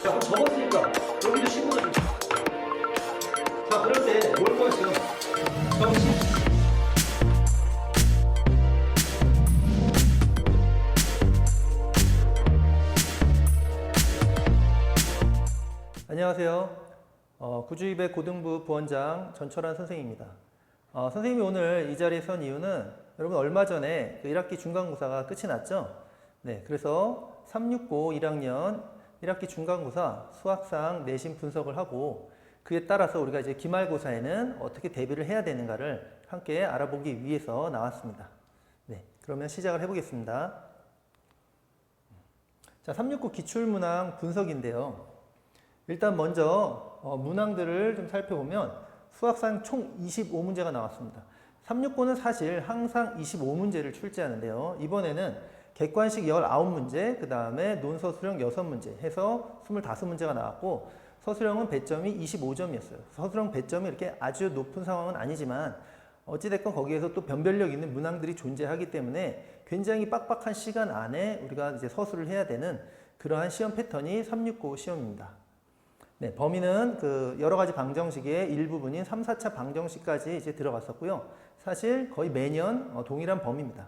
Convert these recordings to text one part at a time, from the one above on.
자, 그럼 접었으니까 여기도 신고가 좀. 자, 그럴 때 뭘 것이요? 정신. 안녕하세요. 구주입의 고등부 부원장 전철환 선생님입니다. 선생님이 오늘 이 자리에 선 이유는 여러분 얼마 전에 그 1학기 중간고사가 끝이 났죠? 네, 그래서 369 1학년 1학기 중간고사 수학상 내신 분석을 하고 그에 따라서 우리가 이제 기말고사에는 어떻게 대비를 해야 되는가를 함께 알아보기 위해서 나왔습니다. 네, 그러면 시작을 해보겠습니다. 자, 369 기출문항 분석인데요. 일단 먼저 문항들을 좀 살펴보면 수학상 총 25문제가 나왔습니다. 369는 사실 항상 25문제를 출제하는데요. 이번에는 객관식 19문제, 그 다음에 논서술형 6문제 해서 25문제가 나왔고 서술형은 배점이 25점이었어요. 서술형 배점이 이렇게 아주 높은 상황은 아니지만 어찌됐건 거기에서 또 변별력 있는 문항들이 존재하기 때문에 굉장히 빡빡한 시간 안에 우리가 이제 서술을 해야 되는 그러한 시험 패턴이 369 시험입니다. 네, 범위는 그 여러 가지 방정식의 일부분인 3, 4차 방정식까지 이제 들어갔었고요. 사실 거의 매년 동일한 범위입니다.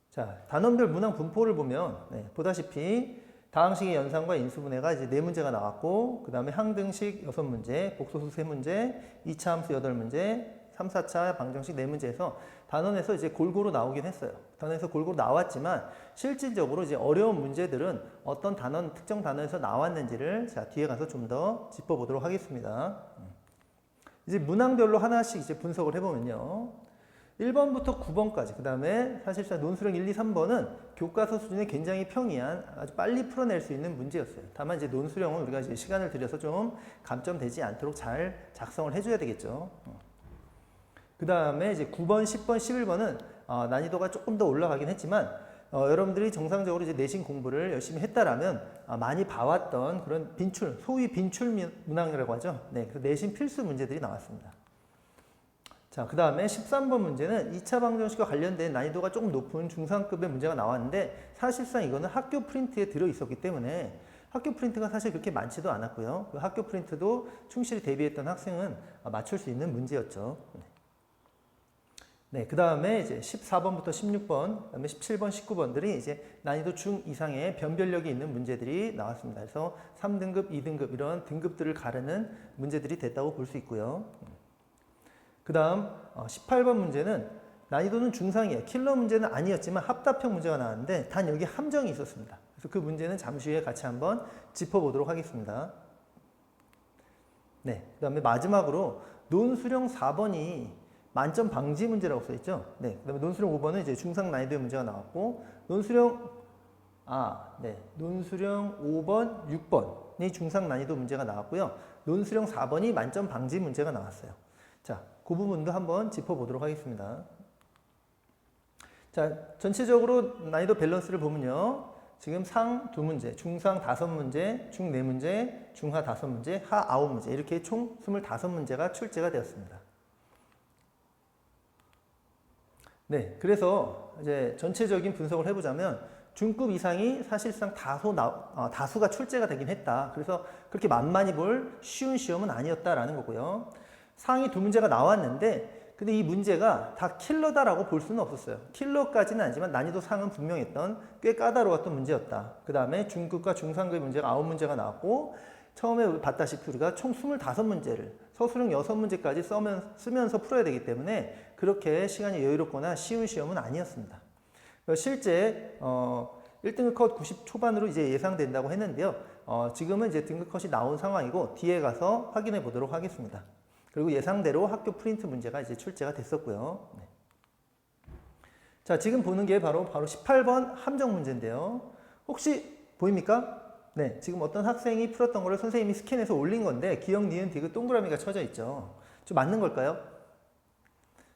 자, 단원별 문항 분포를 보면 보다시피 다항식의 연산과 인수분해가 이제 4문제가 나왔고 그 다음에 항등식 6문제, 복소수 3문제, 2차 함수 8문제, 3, 4차 방정식 4문제에서 단원에서 이제 골고루 나오긴 했어요. 단원에서 골고루 나왔지만 실질적으로 이제 어려운 문제들은 어떤 단원, 특정 단원에서 나왔는지를 자, 뒤에 가서 좀 더 짚어보도록 하겠습니다. 이제 문항별로 하나씩 이제 분석을 해보면요. 1번부터 9번까지, 그 다음에 사실상 논술형 1, 2, 3번은 교과서 수준에 굉장히 평이한 아주 빨리 풀어낼 수 있는 문제였어요. 다만 이제 논술형은 우리가 이제 시간을 들여서 좀 감점되지 않도록 잘 작성을 해줘야 되겠죠. 그 다음에 이제 9번, 10번, 11번은 난이도가 조금 더 올라가긴 했지만 여러분들이 정상적으로 이제 내신 공부를 열심히 했다라면 많이 봐왔던 그런 빈출, 소위 빈출 문항이라고 하죠. 네, 그래서 내신 필수 문제들이 나왔습니다. 자, 그 다음에 13번 문제는 2차 방정식과 관련된 난이도가 조금 높은 중상급의 문제가 나왔는데 사실상 이거는 학교 프린트에 들어있었기 때문에 학교 프린트가 사실 그렇게 많지도 않았고요. 그 학교 프린트도 충실히 대비했던 학생은 맞출 수 있는 문제였죠. 네, 그 다음에 이제 14번부터 16번, 그 다음에 17번, 19번들이 이제 난이도 중 이상의 변별력이 있는 문제들이 나왔습니다. 그래서 3등급, 2등급 이런 등급들을 가르는 문제들이 됐다고 볼 수 있고요. 그 다음 18번 문제는 난이도는 중상이에요. 킬러 문제는 아니었지만 합답형 문제가 나왔는데 단 여기 함정이 있었습니다. 그래서 그 문제는 잠시 후에 같이 한번 짚어보도록 하겠습니다. 네, 그 다음에 마지막으로 논술형 4번이 만점 방지 문제라고 써있죠. 네, 그 다음에 논술형 5번은 이제 중상 난이도의 문제가 나왔고 논술형 5번, 6번이 중상 난이도 문제가 나왔고요. 논술형 4번이 만점 방지 문제가 나왔어요. 자, 그 부분도 한번 짚어보도록 하겠습니다. 자, 전체적으로 난이도 밸런스를 보면요. 지금 상 2문제, 중상 5문제, 중 4문제, 중하 5문제, 하 9문제 이렇게 총 25문제가 출제가 되었습니다. 네, 그래서 이제 전체적인 분석을 해보자면 중급 이상이 사실상 다수가 출제가 되긴 했다. 그래서 그렇게 만만히 볼 쉬운 시험은 아니었다라는 거고요. 상위 2문제가 나왔는데 근데 이 문제가 다 킬러다라고 볼 수는 없었어요. 킬러까지는 아니지만 난이도 상은 분명했던 꽤 까다로웠던 문제였다. 그 다음에 중급과 중상급의 문제가 9문제가 나왔고 처음에 봤다시피 우리가 총 25문제를 서술형 6문제까지 쓰면서 풀어야 되기 때문에 그렇게 시간이 여유롭거나 쉬운 시험은 아니었습니다. 실제 1등급 컷 90 초반으로 이제 예상된다고 했는데요. 지금은 이제 등급 컷이 나온 상황이고 뒤에 가서 확인해 보도록 하겠습니다. 그리고 예상대로 학교 프린트 문제가 이제 출제가 됐었고요. 네. 자, 지금 보는 게 바로 18번 함정 문제인데요. 혹시 보입니까? 네, 지금 어떤 학생이 풀었던 거를 선생님이 스캔해서 올린 건데 기역, 니은, 디귿 동그라미가 쳐져 있죠. 좀 맞는 걸까요?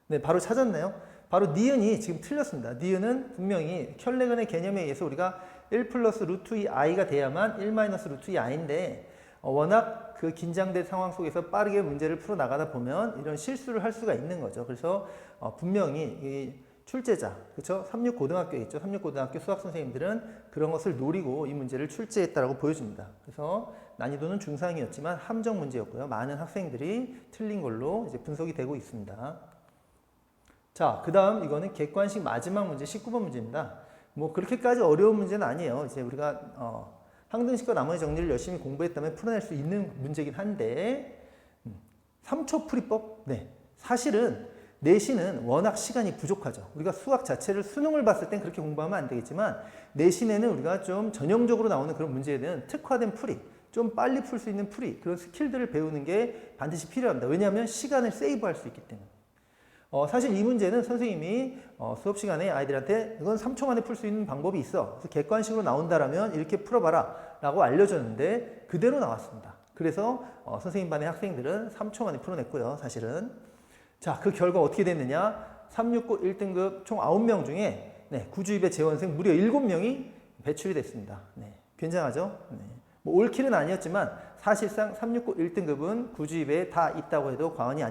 네, 바로 찾았나요? 바로 니은이 지금 틀렸습니다. 니은은 분명히 켤레근의 개념에 의해서 우리가 1 플러스 루트 2i가 돼야만 1 마이너스 루트 2i인데 워낙 그 긴장된 상황 속에서 빠르게 문제를 풀어나가다 보면 이런 실수를 할 수가 있는 거죠. 그래서 분명히 출제자, 그렇죠? 36고등학교에 있죠. 36고등학교 수학 선생님들은 그런 것을 노리고 이 문제를 출제했다라고 보여줍니다. 그래서 난이도는 중상이었지만 함정 문제였고요. 많은 학생들이 틀린 걸로 이제 분석이 되고 있습니다. 자, 그 다음 이거는 객관식 마지막 문제 19번 문제입니다. 뭐 그렇게까지 어려운 문제는 아니에요. 이제 우리가 항등식과 나머지 정리를 열심히 공부했다면 풀어낼 수 있는 문제긴 한데 3초 풀이법? 네, 사실은 내신은 워낙 시간이 부족하죠. 우리가 수학 자체를 수능을 봤을 땐 그렇게 공부하면 안 되겠지만 내신에는 우리가 좀 전형적으로 나오는 그런 문제에는 특화된 풀이, 좀 빨리 풀 수 있는 풀이, 그런 스킬들을 배우는 게 반드시 필요합니다. 왜냐하면 시간을 세이브할 수 있기 때문에. 사실 이 문제는 선생님이 수업 시간에 아이들한테 이건 3초 만에 풀 수 있는 방법이 있어. 그래서 객관식으로 나온다라면 이렇게 풀어봐라 라고 알려줬는데 그대로 나왔습니다. 그래서 선생님 반의 학생들은 3초 만에 풀어냈고요. 사실은. 자, 그 결과 어떻게 됐느냐? 369 1등급 총 9명 중에 구주입의 재원생 무려 7명이 배출이 됐습니다. 네, 굉장하죠? 네. 뭐 올킬은 아니었지만 사실상 369 1등급은 구주입에 다 있다고 해도 과언이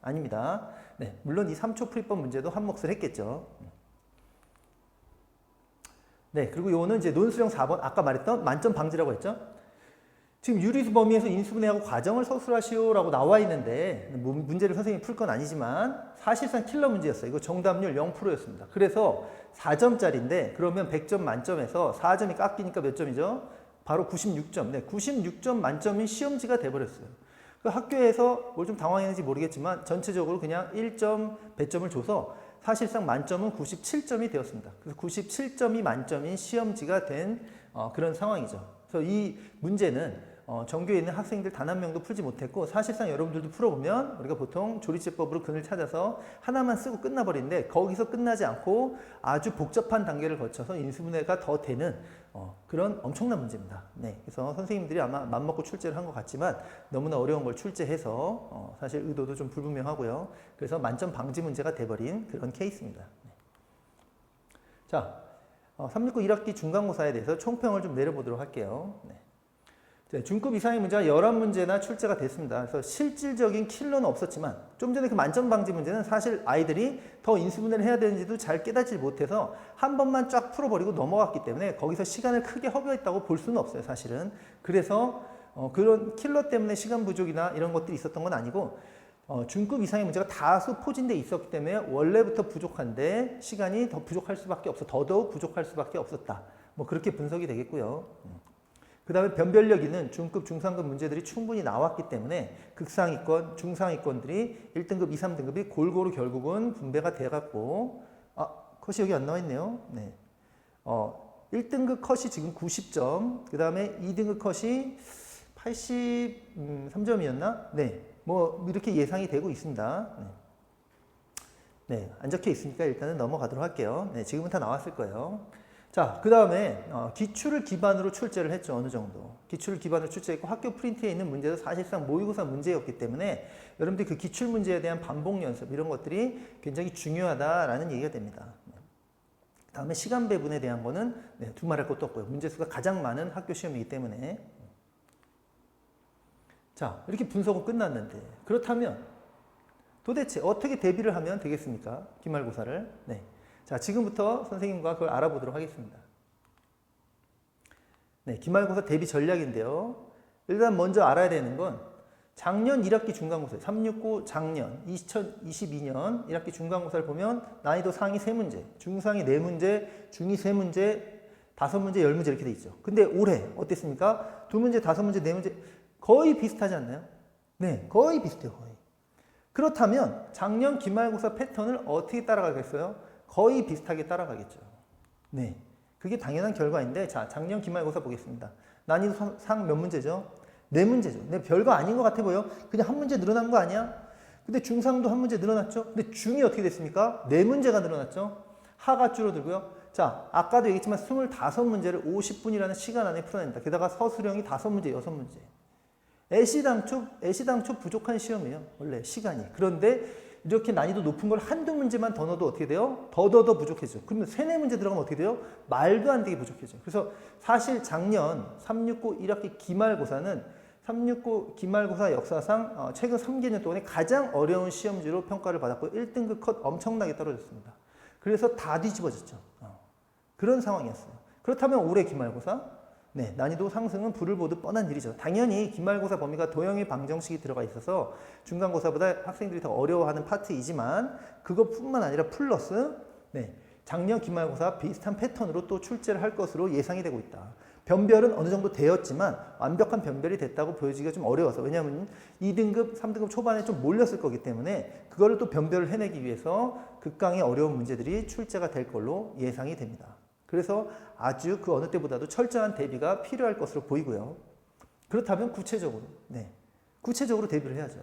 아닙니다. 네, 물론 이 3초 풀이법 문제도 한 몫을 했겠죠. 네, 그리고 요거는 이제 논술형 4번 아까 말했던 만점 방지라고 했죠. 지금 유리수 범위에서 인수분해하고 과정을 서술하시오라고 나와 있는데 문제를 선생님이 풀 건 아니지만 사실상 킬러 문제였어요. 이거 정답률 0%였습니다. 그래서 4점짜리인데 그러면 100점 만점에서 4점이 깎이니까 몇 점이죠? 바로 96점. 네, 96점 만점인 시험지가 돼버렸어요. 그 학교에서 뭘 좀 당황했는지 모르겠지만 전체적으로 그냥 1점, 배점을 줘서 사실상 만점은 97점이 되었습니다. 그래서 97점이 만점인 시험지가 된 그런 상황이죠. 그래서 이 문제는 전교에 있는 학생들 단 한 명도 풀지 못했고 사실상 여러분들도 풀어보면 우리가 보통 조리제법으로 근을 찾아서 하나만 쓰고 끝나버리는데 거기서 끝나지 않고 아주 복잡한 단계를 거쳐서 인수분해가 더 되는 그런 엄청난 문제입니다. 네, 그래서 선생님들이 아마 맘먹고 출제를 한 것 같지만 너무나 어려운 걸 출제해서 사실 의도도 좀 불분명하고요. 그래서 만점 방지 문제가 돼버린 그런 케이스입니다. 네. 자, 369 1학기 중간고사에 대해서 총평을 좀 내려보도록 할게요. 네. 중급 이상의 문제가 11문제나 출제가 됐습니다. 그래서 실질적인 킬러는 없었지만 좀 전에 그 만점 방지 문제는 사실 아이들이 더 인수분해를 해야 되는지도 잘 깨닫지 못해서 한 번만 쫙 풀어버리고 넘어갔기 때문에 거기서 시간을 크게 허비했다고 볼 수는 없어요. 사실은. 그래서 그런 킬러 때문에 시간 부족이나 이런 것들이 있었던 건 아니고 중급 이상의 문제가 다수 포진돼 있었기 때문에 원래부터 부족한데 시간이 더 부족할 수밖에 없어. 더더욱 부족할 수밖에 없었다. 뭐 그렇게 분석이 되겠고요. 그 다음에 변별력 있는 중급, 중상급 문제들이 충분히 나왔기 때문에 극상위권, 중상위권들이 1등급, 2, 3등급이 골고루 결국은 분배가 돼갖고 컷이 여기 안 나와 있네요. 네. 1등급 컷이 지금 90점, 그 다음에 2등급 컷이 83점이었나? 네. 뭐 이렇게 예상이 되고 있습니다. 네, 안 적혀 있으니까 일단은 넘어가도록 할게요. 네, 지금은 다 나왔을 거예요. 자, 그 다음에 기출을 기반으로 출제를 했죠. 어느 정도. 기출을 기반으로 출제했고 학교 프린트에 있는 문제도 사실상 모의고사 문제였기 때문에 여러분들이 그 기출 문제에 대한 반복 연습 이런 것들이 굉장히 중요하다라는 얘기가 됩니다. 다음에 시간 배분에 대한 거는 두말할 것도 없고요. 문제수가 가장 많은 학교 시험이기 때문에. 자, 이렇게 분석은 끝났는데 그렇다면 도대체 어떻게 대비를 하면 되겠습니까? 기말고사를. 네. 자, 지금부터 선생님과 그걸 알아보도록 하겠습니다. 네, 기말고사 대비 전략인데요. 일단 먼저 알아야 되는 건 작년 1학기 중간고사, 369 작년 2022년 1학기 중간고사를 보면 난이도 상위 3문제, 중상위 4문제, 중위 3문제, 5문제, 10문제 이렇게 돼 있죠. 근데 올해 어땠습니까? 2문제, 5문제, 4문제 거의 비슷하지 않나요? 네, 거의 비슷해요. 거의. 그렇다면 작년 기말고사 패턴을 어떻게 따라가겠어요? 거의 비슷하게 따라가겠죠. 네, 그게 당연한 결과인데 자, 작년 기말고사 보겠습니다. 난이도 상 몇 문제죠? 4문제죠. 근데 별거 아닌 것 같아 보여. 그냥 한 문제 늘어난 거 아니야? 근데 중상도 한 문제 늘어났죠? 근데 중이 어떻게 됐습니까? 4문제가 늘어났죠? 하가 줄어들고요. 자, 아까도 얘기했지만 25문제를 50분이라는 시간 안에 풀어낸다. 게다가 서술형이 5문제, 6문제. 애시당초 부족한 시험이에요. 원래 시간이. 그런데 이렇게 난이도 높은 걸 한두 문제만 더 넣어도 어떻게 돼요? 더 부족해져. 그러면 3, 4문제 들어가면 어떻게 돼요? 말도 안 되게 부족해져. 그래서 사실 작년 369 1학기 기말고사는 369 기말고사 역사상 최근 3개년 동안에 가장 어려운 시험지로 평가를 받았고 1등급 컷 엄청나게 떨어졌습니다. 그래서 다 뒤집어졌죠. 그런 상황이었어요. 그렇다면 올해 기말고사 네, 난이도 상승은 불을 보듯 뻔한 일이죠. 당연히 기말고사 범위가 도형의 방정식이 들어가 있어서 중간고사보다 학생들이 더 어려워하는 파트이지만 그것뿐만 아니라 플러스 네, 작년 기말고사 비슷한 패턴으로 또 출제를 할 것으로 예상이 되고 있다. 변별은 어느 정도 되었지만 완벽한 변별이 됐다고 보여지기가 좀 어려워서 왜냐하면 2등급, 3등급 초반에 좀 몰렸을 거기 때문에 그거를 또 변별을 해내기 위해서 극강의 어려운 문제들이 출제가 될 걸로 예상이 됩니다. 그래서 아주 그 어느 때보다도 철저한 대비가 필요할 것으로 보이고요. 그렇다면 구체적으로, 네, 구체적으로 대비를 해야죠.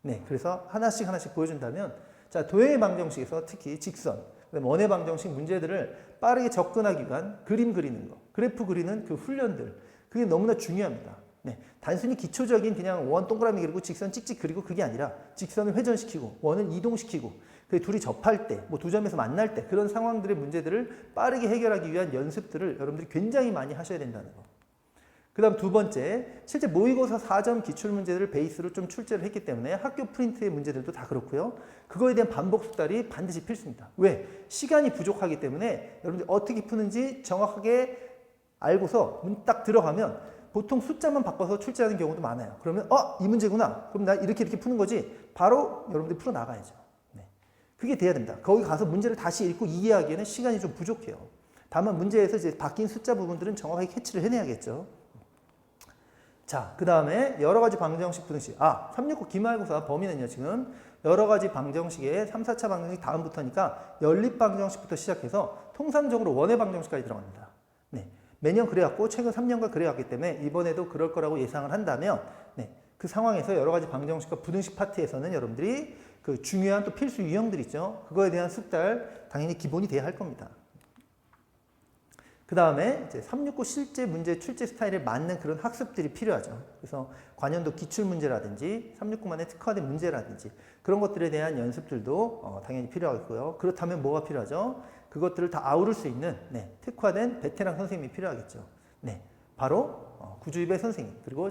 네, 그래서 하나씩 보여준다면, 자, 도형의 방정식에서 특히 직선, 원의 방정식 문제들을 빠르게 접근하기 위한 그림 그리는 거, 그래프 그리는 그 훈련들, 그게 너무나 중요합니다. 네, 단순히 기초적인 그냥 원 동그라미 그리고 직선 찍찍 그리고 그게 아니라 직선을 회전시키고 원을 이동시키고 그 둘이 접할 때, 뭐 두 점에서 만날 때 그런 상황들의 문제들을 빠르게 해결하기 위한 연습들을 여러분들이 굉장히 많이 하셔야 된다는 거. 그 다음 두 번째, 실제 모의고사 4점 기출문제들을 베이스로 좀 출제를 했기 때문에 학교 프린트의 문제들도 다 그렇고요. 그거에 대한 반복 숙달이 반드시 필수입니다. 왜? 시간이 부족하기 때문에 여러분들이 어떻게 푸는지 정확하게 알고서 문 딱 들어가면 보통 숫자만 바꿔서 출제하는 경우도 많아요. 그러면 이 문제구나. 그럼 나 이렇게 푸는 거지. 바로 여러분들이 풀어나가야죠. 네. 그게 돼야 됩니다. 거기 가서 문제를 다시 읽고 이해하기에는 시간이 좀 부족해요. 다만 문제에서 이제 바뀐 숫자 부분들은 정확하게 캐치를 해내야겠죠. 자, 그 다음에 여러 가지 방정식 부등식. 369 기말고사 범위는요, 지금 여러 가지 방정식의 3, 4차 방정식 다음부터니까 연립 방정식부터 시작해서 통상적으로 원의 방정식까지 들어갑니다. 네. 매년 그래왔고 최근 3년간 그래왔기 때문에 이번에도 그럴 거라고 예상을 한다면 네, 그 상황에서 여러 가지 방정식과 부등식 파트에서는 여러분들이 그 중요한 또 필수 유형들 있죠. 그거에 대한 숙달 당연히 기본이 돼야 할 겁니다. 그 다음에 이제 369 실제 문제 출제 스타일에 맞는 그런 학습들이 필요하죠. 그래서 관연도 기출문제라든지 369만의 특화된 문제라든지 그런 것들에 대한 연습들도 당연히 필요하고요. 그렇다면 뭐가 필요하죠? 그것들을 다 아우를 수 있는 특화된 베테랑 선생님이 필요하겠죠. 네, 바로 구주입의 선생님 그리고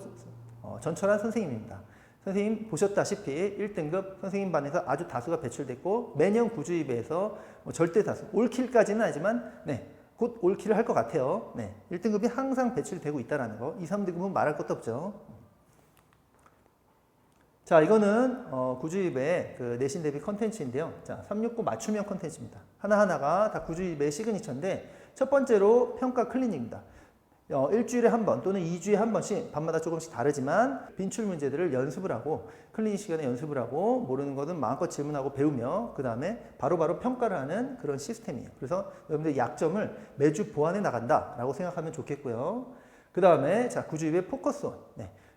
전철한 선생님입니다. 선생님 보셨다시피 1등급 선생님 반에서 아주 다수가 배출됐고 매년 구주입에서 절대 다수, 올킬까지는 아니지만 곧 올킬을 할 것 같아요. 1등급이 항상 배출되고 있다는 거. 2, 3등급은 말할 것도 없죠. 자, 이거는 구주입의 그 내신 대비 컨텐츠인데요. 자, 369 맞춤형 컨텐츠입니다. 하나하나가 다 구주입의 시그니처인데 첫 번째로 평가 클리닉입니다. 일주일에 한 번 또는 2주에 한 번씩 밤마다 조금씩 다르지만 빈출 문제들을 연습을 하고 클리닉 시간에 연습을 하고 모르는 것은 마음껏 질문하고 배우며 그 다음에 바로바로 평가를 하는 그런 시스템이에요. 그래서 여러분들 약점을 매주 보완해 나간다라고 생각하면 좋겠고요. 그 다음에 자 구주입의 포커스온.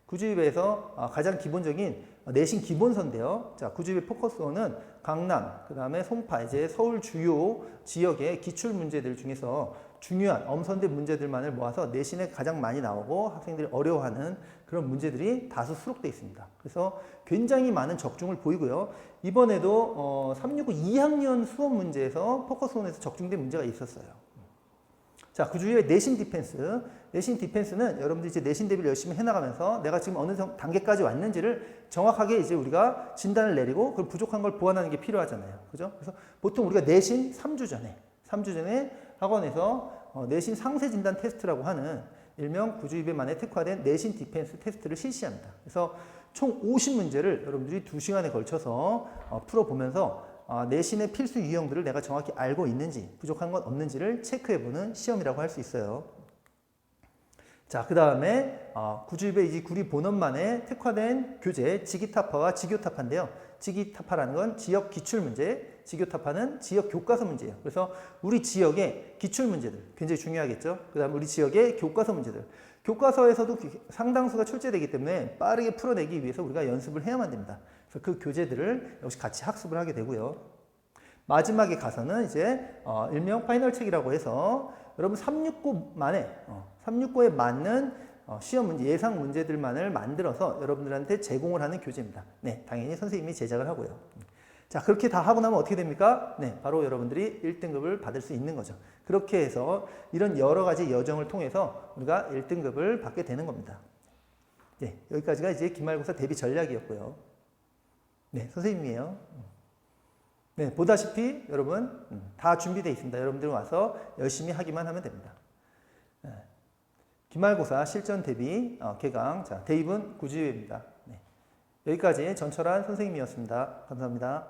구주입에서 가장 기본적인 내신 기본서인데요. 자, 구주입의 포커스온은 강남, 그 다음에 송파, 이제 서울 주요 지역의 기출 문제들 중에서 중요한 엄선된 문제들만을 모아서 내신에 가장 많이 나오고 학생들이 어려워하는 그런 문제들이 다수 수록되어 있습니다. 그래서 굉장히 많은 적중을 보이고요. 이번에도 369 2학년 수업 문제에서 포커스온에서 적중된 문제가 있었어요. 자, 구주입의 내신 디펜스. 내신 디펜스는 여러분들이 이제 내신 대비를 열심히 해나가면서 내가 지금 어느 단계까지 왔는지를 정확하게 이제 우리가 진단을 내리고 그걸 부족한 걸 보완하는 게 필요하잖아요. 그죠? 그래서 보통 우리가 내신 3주 전에 학원에서 내신 상세 진단 테스트라고 하는 일명 구주입에만의 특화된 내신 디펜스 테스트를 실시합니다. 그래서 총 50문제를 여러분들이 2시간에 걸쳐서 풀어보면서 내신의 필수 유형들을 내가 정확히 알고 있는지 부족한 건 없는지를 체크해보는 시험이라고 할 수 있어요. 자, 그 다음에 구주입의 이 구리 본원만의 특화된 교재 지기타파와 지교타파인데요. 지기타파라는 건 지역 기출문제, 지교타파는 지역 교과서 문제예요. 그래서 우리 지역의 기출문제들 굉장히 중요하겠죠. 그 다음 우리 지역의 교과서 문제들. 교과서에서도 상당수가 출제되기 때문에 빠르게 풀어내기 위해서 우리가 연습을 해야만 됩니다. 그래서 그 교재들을 역시 같이 학습을 하게 되고요. 마지막에 가서는 이제 일명 파이널 책이라고 해서 여러분 369에 맞는 시험 문제, 예상 문제들만을 만들어서 여러분들한테 제공을 하는 교재입니다. 네, 당연히 선생님이 제작을 하고요. 자, 그렇게 다 하고 나면 어떻게 됩니까? 네, 바로 여러분들이 1등급을 받을 수 있는 거죠. 그렇게 해서 이런 여러 가지 여정을 통해서 우리가 1등급을 받게 되는 겁니다. 네, 여기까지가 이제 기말고사 대비 전략이었고요. 네, 선생님이에요. 네, 보다시피 여러분 다 준비되어 있습니다. 여러분들 와서 열심히 하기만 하면 됩니다. 네. 기말고사 실전 대비 개강. 자, 대입은 9주입니다. 네. 여기까지 전철한 선생님이었습니다. 감사합니다.